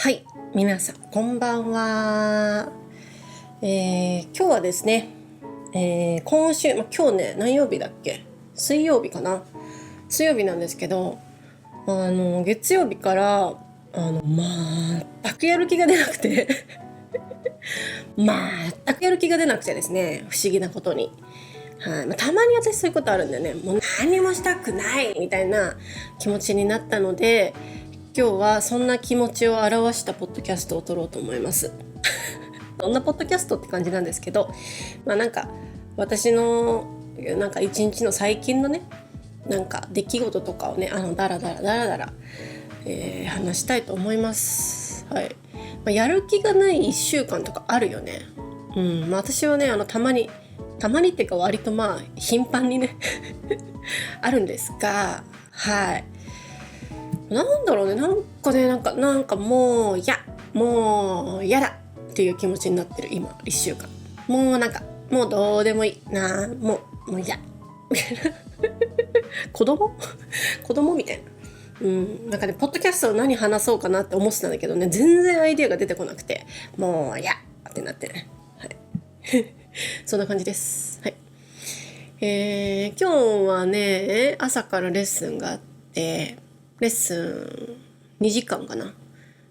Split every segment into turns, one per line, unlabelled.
はい、皆さんこんばんは。今日はですね、今週、今日ね、何曜日だっけ？水曜日かな？水曜日なんですけど、月曜日から全くやる気が出なくて全くやる気が出なくてですね、不思議なことに。はい、たまに私そういうことあるんでね、もう何もしたくないみたいな気持ちになったので、今日はそんな気持ちを表したポッドキャストを撮ろうと思います。どんなポッドキャストって感じなんですけど、なんか私の一日の最近のね、出来事とかをね、ダラダラダラダラ、話したいと思います。はい。やる気がない1週間とかあるよね。私はね、たまにっていうか割と頻繁にねあるんですが、はい。なんだろうね、もう嫌だっていう気持ちになってる今1週間。もうどうでもいいな、もう嫌子供子供みたいな。ポッドキャストを何話そうかなって思ってたんだけどね、全然アイデアが出てこなくて、もう嫌ってなってね。はい。そんな感じです。はい。今日はね、朝からレッスンがあって、レッスン2時間かな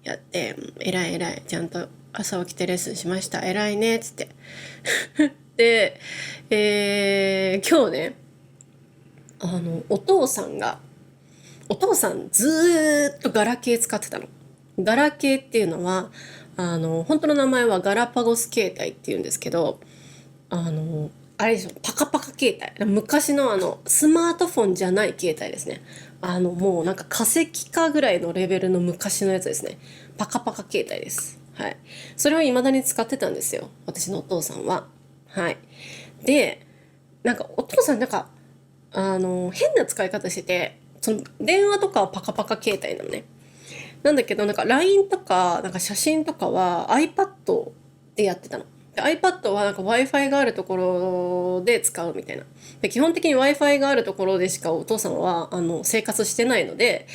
やって、偉いちゃんと朝起きてレッスンしました、偉いねっつってで、今日ね、お父さんずーっとガラケー使ってたの。ガラケーっていうのは本当の名前はガラパゴス携帯っていうんですけど、あれでしょ、パカパカ携帯。昔のスマートフォンじゃない携帯ですね。もう化石化ぐらいのレベルの昔のやつですね。パカパカ携帯です。はい。それを未だに使ってたんですよ。私のお父さんは。はい。で、お父さん変な使い方してて、その電話とかはパカパカ携帯なのね。なんだけどLINE とか写真とかは iPad でやってたの。で iPad はWi-Fi があるところで使うみたいな。で基本的に Wi-Fi があるところでしかお父さんは生活してないので、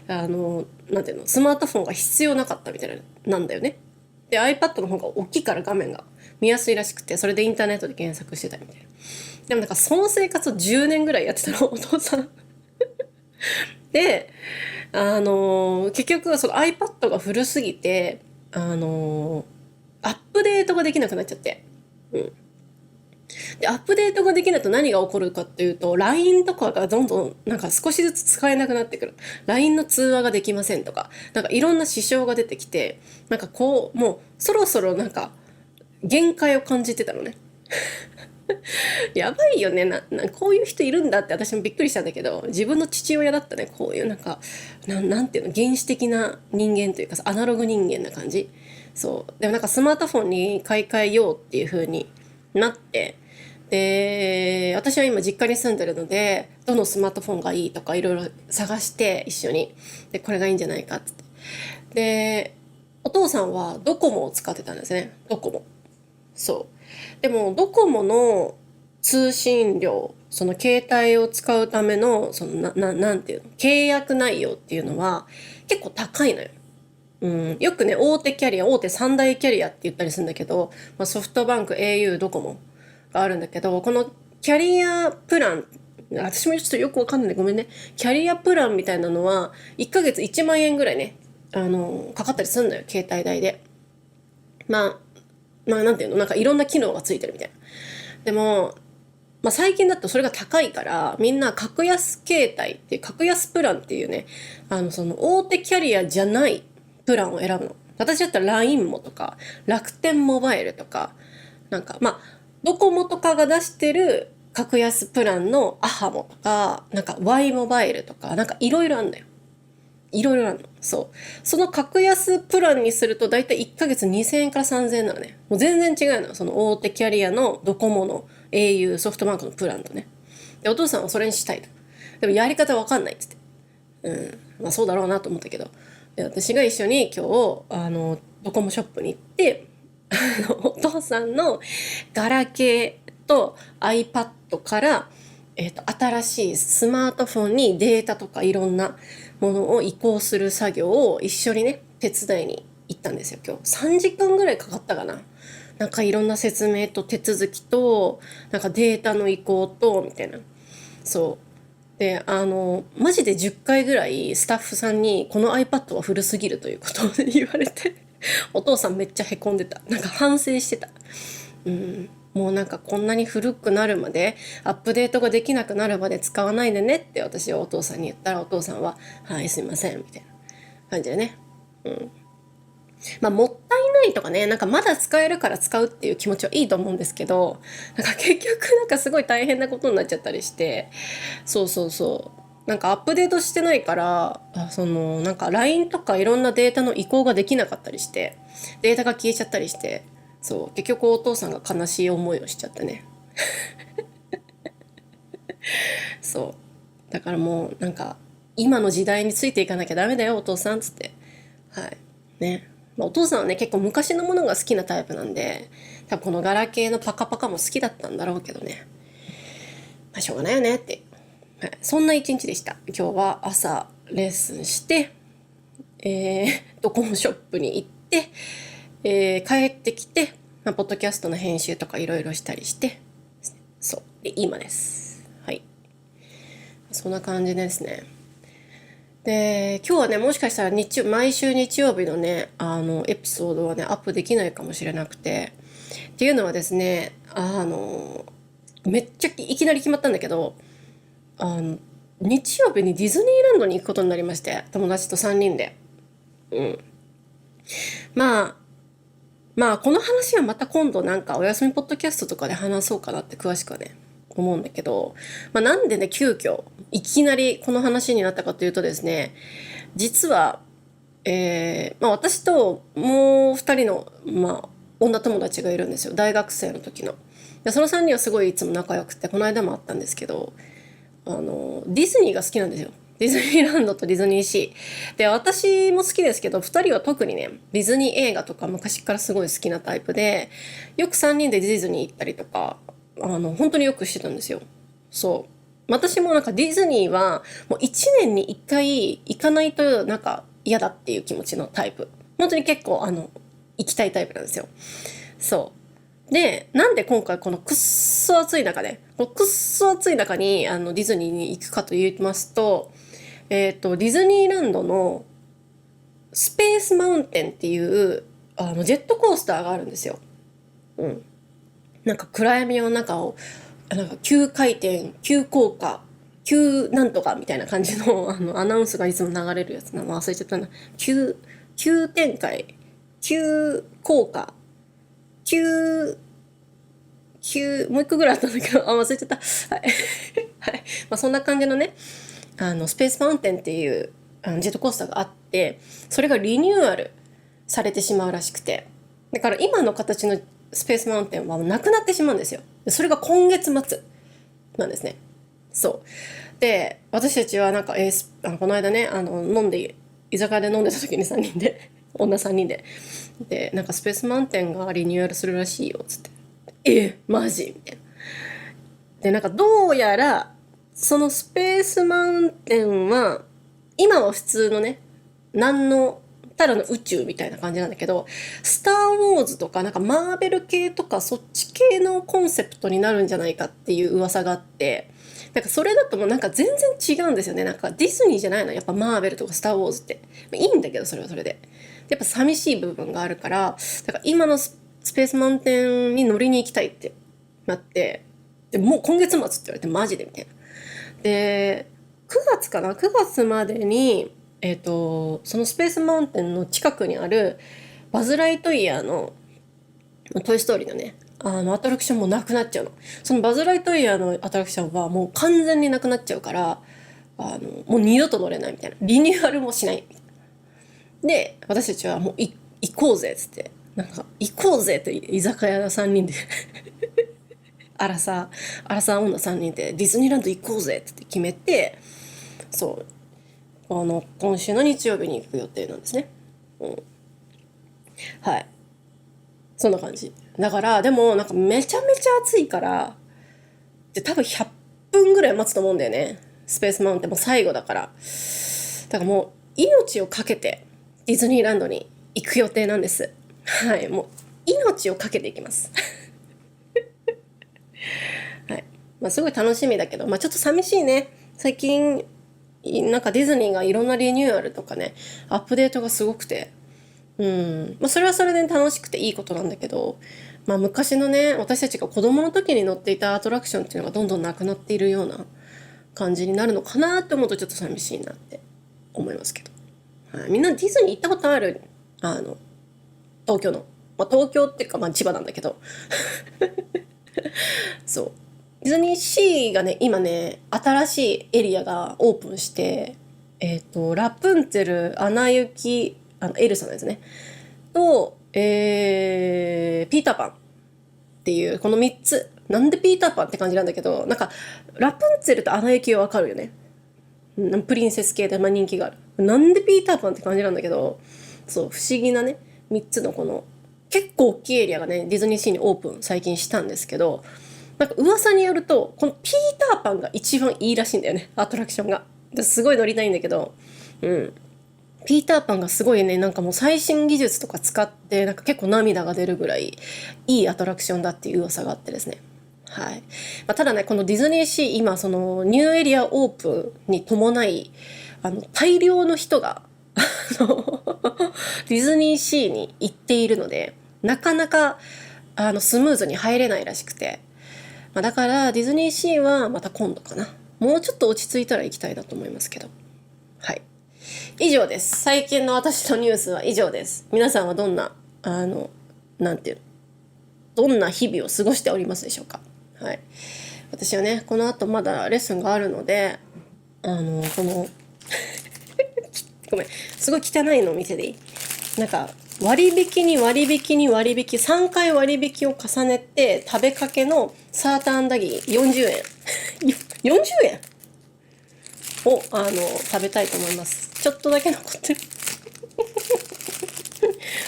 なんていうの、スマートフォンが必要なかったみたいなんだよね。で iPad の方が大きいから画面が見やすいらしくて、それでインターネットで検索してたみたいな。でもその生活を10年ぐらいやってたの、お父さん。で、結局その iPad が古すぎて、アップデートができなくなっちゃって。で、アップデートができないと何が起こるかっていうと、LINE とかがどんどん少しずつ使えなくなってくる。LINE の通話ができませんとか、いろんな支障が出てきて、もうそろそろ限界を感じてたのね。やばいよね。こういう人いるんだって私もびっくりしたんだけど、自分の父親だったね、こういうなんていうの、原始的な人間というかアナログ人間な感じ。そう。でもスマートフォンに買い替えようっていう風になって、で、私は今実家に住んでるので、どのスマートフォンがいいとかいろいろ探して一緒に。で、これがいいんじゃないかってって。で、お父さんはドコモを使ってたんですね。ドコモ。そう。でも、ドコモの通信料、その携帯を使うための、なんていうの、契約内容っていうのは結構高いのよ。よくね、大手三大キャリアって言ったりするんだけど、ソフトバンク、au、ドコモがあるんだけど、このキャリアプラン、私もちょっとよくわかんない、ごめんね。キャリアプランみたいなのは、1ヶ月1万円ぐらいね、かかったりするんだよ、携帯代で。まなんていうの、いろんな機能がついてるみたいな。でも、最近だとそれが高いから、みんな格安携帯っていう、格安プランっていうね、その大手キャリアじゃないプランを選ぶの。私だったら LINE もとか、楽天モバイルとか、ドコモとかが出してる格安プランのアハモとか、Y モバイルとか、いろいろあるんだよ。いろいろあるの。そう。その格安プランにすると、だいたい1ヶ月2000円から3000円なのね。もう全然違うのよ。その大手キャリアのドコモの au、ソフトバンクのプランとね。で、お父さんはそれにしたいと。でもやり方わかんないっつって。そうだろうなと思ったけど。で、私が一緒に今日、ドコモショップに行って、お父さんのガラケーと iPad から、新しいスマートフォンにデータとかいろんなものを移行する作業を一緒にね、手伝いに行ったんですよ。今日3時間ぐらいかかったかな。なんかいろんな説明と手続きとなんかデータの移行とみたいな。そうでマジで10回ぐらいスタッフさんにこの iPad は古すぎるということを言われてお父さんめっちゃへこんでた。なんか反省してた。もうなんかこんなに古くなるまでアップデートができなくなるまで使わないでねって私はお父さんに言ったら、お父さんははいすいませんみたいな感じでね。まあもったいないとかね、なんかまだ使えるから使うっていう気持ちはいいと思うんですけど、なんか結局なんかすごい大変なことになっちゃったりして、そうそうそう。なんかアップデートしてないから、なんか LINE とかいろんなデータの移行ができなかったりして、データが消えちゃったりして、そう結局お父さんが悲しい思いをしちゃってね。そうだからもうなんか今の時代についていかなきゃダメだよお父さんっつって。はいね。まあ、お父さんはね結構昔のものが好きなタイプなんで、多分このガラケーのパカパカも好きだったんだろうけどね、まあしょうがないよねって、はい、そんな一日でした。今日は朝レッスンして、ドコモショップに行って、帰ってきて、まあ、ポッドキャストの編集とかいろいろしたりして、そうで今です。はい、そんな感じですね。で今日はねもしかしたら毎週日曜日のねエピソードはねアップできないかもしれなくて、っていうのはですねめっちゃいきなり決まったんだけど、日曜日にディズニーランドに行くことになりまして、友達と3人で。まあまあこの話はまた今度なんかお休みポッドキャストとかで話そうかなって詳しくはね思うんだけど、まあ、なんでね急遽いきなりこの話になったかというとですね、実は、まあ、私ともう2人の、まあ、女友達がいるんですよ、大学生の時の。でその3人はすごいいつも仲良くて、この間もあったんですけど、ディズニーが好きなんですよ。ディズニーランドとディズニーシーで、私も好きですけど2人は特にねディズニー映画とか昔からすごい好きなタイプで、よく3人でディズニー行ったりとか本当によくしてたんですよ。そう私もなんかディズニーはもう1年に1回行かないとなんか嫌だっていう気持ちのタイプ、本当に結構行きたいタイプなんですよ。で、なんで今回このくっそ暑い中で、このくっそ暑い中にディズニーに行くかと言いますと、ディズニーランドのスペースマウンテンっていうジェットコースターがあるんですよ。なんか暗闇の中をなんか急回転、急降下、急なんとかみたいな感じのアナウンスがいつも流れるやつなの忘れちゃったな。急展開、急降下、急もう一個ぐらいあったんだけど忘れちゃった。はい、はい、まあそんな感じのねスペースマウンテンっていうジェットコースターがあって、それがリニューアルされてしまうらしくて、だから今の形のスペースマウンテンはなくなってしまうんですよ。それが今月末なんですね。そうで私たちはなんか、この間ね居酒屋で飲んでた時に3人で女3人でなんかスペースマウンテンがリニューアルするらしいよっつって、マジみたいな。でなんかどうやらそのスペースマウンテンは今は普通のね何のただの宇宙みたいな感じなんだけど、スター・ウォーズとかなんかマーベル系とかそっち系のコンセプトになるんじゃないかっていう噂があって、なんかそれだともうなんか全然違うんですよね。なんかディズニーじゃないのやっぱマーベルとかスター・ウォーズって、いいんだけどそれはそれでやっぱ寂しい部分があるから、だから今のスペースマウンテンに乗りに行きたいってなって、でもう今月末って言われてマジでみたいな。で9月かな、9月までにそのスペースマウンテンの近くにあるバズ・ライトイヤーのトイ・ストーリーのねアトラクションもなくなっちゃうの。そのバズ・ライトイヤーのアトラクションはもう完全になくなっちゃうから、もう二度と乗れないみたいな、リニューアルもしないで、私たちはもう行こうぜっつって、なんか行こうぜって居酒屋3人でアラサー女3人でディズニーランド行こうぜって決めて、そう今週の日曜日に行く予定なんですね。はい、そんな感じだから。でもなんかめちゃめちゃ暑いから、で多分100分ぐらい待つと思うんだよね、スペースマウンテンも最後だから。だからもう命をかけてディズニーランドに行く予定なんです。はい、もう命をかけていきます。はい、すごい楽しみだけど、ちょっと寂しいね。最近なんかディズニーがいろんなリニューアルとかね、アップデートがすごくて、それはそれで楽しくていいことなんだけど、昔のね、私たちが子供の時に乗っていたアトラクションっていうのがどんどんなくなっているような感じになるのかなって思うとちょっと寂しいなって思いますけど、はい、みんなディズニー行ったことある？東京の、東京っていうか千葉なんだけどそうディズニーシーがね今ね新しいエリアがオープンして、ラプンツェル、アナ雪、エルサのやつねと、ピーターパンっていうこの3つ。なんでピーターパンって感じなんだけど、なんかラプンツェルとアナ雪はわかるよね。プリンセス系で人気がある。なんでピーターパンって感じなんだけど、そう不思議なね3つのこの結構大きいエリアがねディズニーシーにオープン最近したんですけど、なんか噂によるとこのピーターパンが一番いいらしいんだよね、アトラクションが。すごい乗りたいんだけど、ピーターパンがすごいね、なんかもう最新技術とか使ってなんか結構涙が出るぐらいいいアトラクションだっていう噂があってですね。はい。ただね、このディズニーシー今そのニューエリアオープンに伴い大量の人がディズニーシーに行っているので、なかなかスムーズに入れないらしくて、だからディズニーシーはまた今度かな。もうちょっと落ち着いたら行きたいなと思いますけど。はい。以上です。最近の私のニュースは以上です。皆さんはどんななんていうどんな日々を過ごしておりますでしょうか。はい。私はねこの後まだレッスンがあるので、このごめん、すごい汚いのを見せていい？なんか割引に割引に割引3回割引を重ねて食べかけのサーターアンダギー40円40円を食べたいと思います。ちょっとだけ残ってる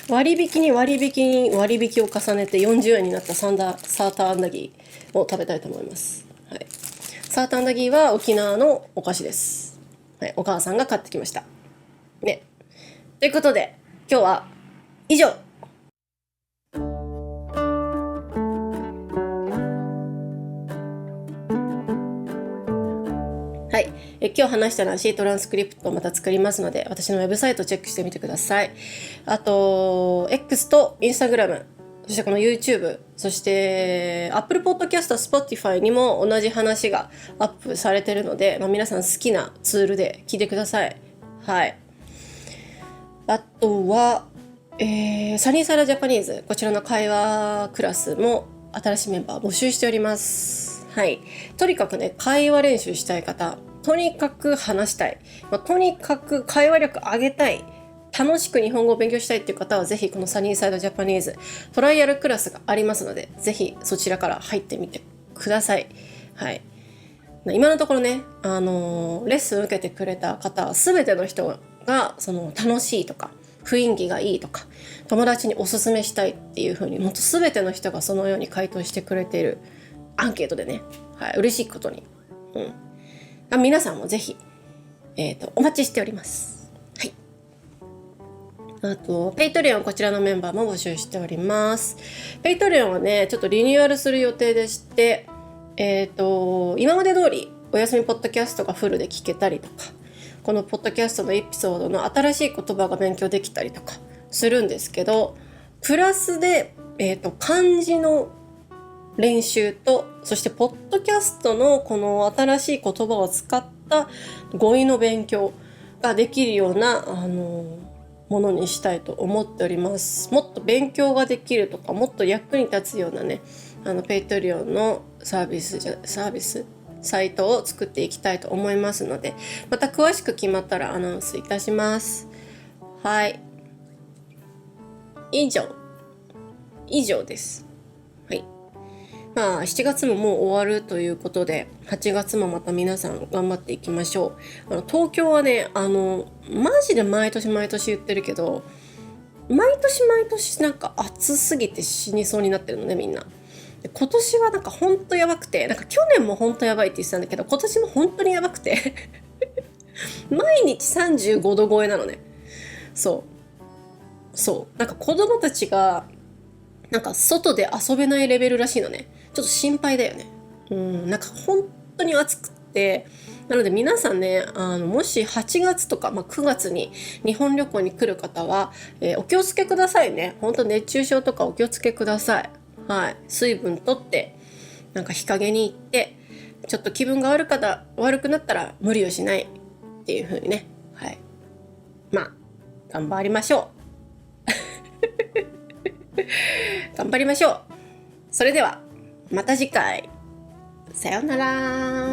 割引に割引に割引を重ねて40円になったサーターアンダギーを食べたいと思います。はい、サーターアンダギーは沖縄のお菓子です。はい、お母さんが買ってきましたね。ということで今日は以上。はい、今日話したのは C トランスクリプトをまた作りますので、私のウェブサイトをチェックしてみてください。あと X と Instagram、 そしてこの YouTube、 そして Apple Podcast、Spotify にも同じ話がアップされてるので、皆さん好きなツールで聞いてください。はい。あとは、サニーサイドジャパニーズ、こちらの会話クラスも新しいメンバー募集しております。はい。とにかくね、会話練習したい方、とにかく話したい、とにかく会話力上げたい、楽しく日本語を勉強したいっていう方はぜひこのサニーサイドジャパニーズトライアルクラスがありますので、ぜひそちらから入ってみてください。はい。今のところね、レッスン受けてくれた方は全ての人がその楽しいとか雰囲気がいいとか友達におすすめしたいっていう風にもっと全ての人がそのように回答してくれているアンケートでね、はい、嬉しいことに、皆さんもぜひ、お待ちしております。はい。あとペイトリオン、こちらのメンバーも募集しております。ペイトリオンはねちょっとリニューアルする予定でして、今まで通りお休みポッドキャストがフルで聞けたりとか、このポッドキャストのエピソードの新しい言葉が勉強できたりとかするんですけど、プラスで、漢字の練習と、そしてポッドキャストのこの新しい言葉を使った語彙の勉強ができるようなものにしたいと思っております。もっと勉強ができるとか、もっと役に立つようなね、ペイトリオンのサービスサイトを作っていきたいと思いますので、また詳しく決まったらアナウンスいたします。はい、以上です。はい。7月ももう終わるということで、8月もまた皆さん頑張っていきましょう。東京はね、マジで毎年言ってるけど、毎年なんか暑すぎて死にそうになってるのね、みんな。今年はなんかほんとやばくて、なんか去年もほんとやばいって言ってたんだけど、今年も本当にやばくて毎日35度超えなのね。そそうなんか子供たちがなんか外で遊べないレベルらしいのね。ちょっと心配だよね。なんか本当に暑くって、なので皆さんね、もし8月とか、9月に日本旅行に来る方は、お気をつけくださいね。本当熱中症とかお気をつけください。はい。水分とって、なんか日陰に行って、ちょっと気分が悪くなったら無理をしないっていう風にね。はい。頑張りましょう。頑張りましょう。それでは、また次回。さようなら。